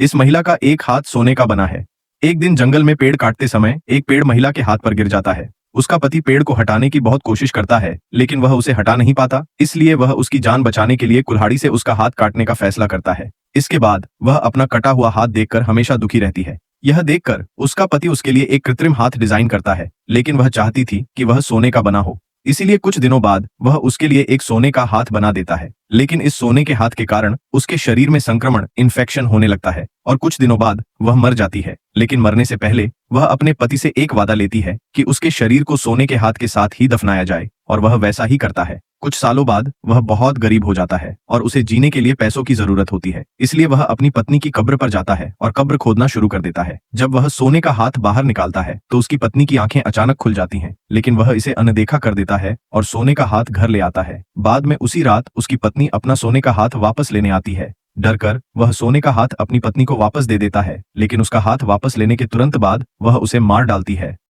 इस महिला का एक हाथ सोने का बना है। एक दिन जंगल में पेड़ काटते समय एक पेड़ महिला के हाथ पर गिर जाता है। उसका पति पेड़ को हटाने की बहुत कोशिश करता है, लेकिन वह उसे हटा नहीं पाता, इसलिए वह उसकी जान बचाने के लिए कुल्हाड़ी से उसका हाथ काटने का फैसला करता है। इसके बाद वह अपना कटा हुआ हाथ देखकर हमेशा दुखी रहती है। यह देखकर उसका पति उसके लिए एक कृत्रिम हाथ डिजाइन करता है, लेकिन वह चाहती थी कि वह सोने का बना हो। इसीलिए कुछ दिनों बाद वह उसके लिए एक सोने का हाथ बना देता है, लेकिन इस सोने के हाथ के कारण उसके शरीर में संक्रमण इन्फेक्शन होने लगता है और कुछ दिनों बाद वह मर जाती है। लेकिन मरने से पहले वह अपने पति से एक वादा लेती है कि उसके शरीर को सोने के हाथ के साथ ही दफनाया जाए, और वह वैसा ही करता है। कुछ सालों बाद वह बहुत गरीब हो जाता है और उसे जीने के लिए पैसों की जरूरत होती है, इसलिए वह अपनी पत्नी की कब्र पर जाता है और कब्र खोदना शुरू कर देता है। जब वह सोने का हाथ बाहर निकालता है तो उसकी पत्नी की आंखें अचानक खुल जाती हैं, लेकिन वह इसे अनदेखा कर देता है और सोने का हाथ घर ले आता है। बाद में उसी रात उसकी पत्नी अपना सोने का हाथ वापस लेने आती है। डरकर वह सोने का हाथ अपनी पत्नी को वापस दे देता है, लेकिन उसका हाथ वापस लेने के तुरंत बाद वह उसे मार डालती है।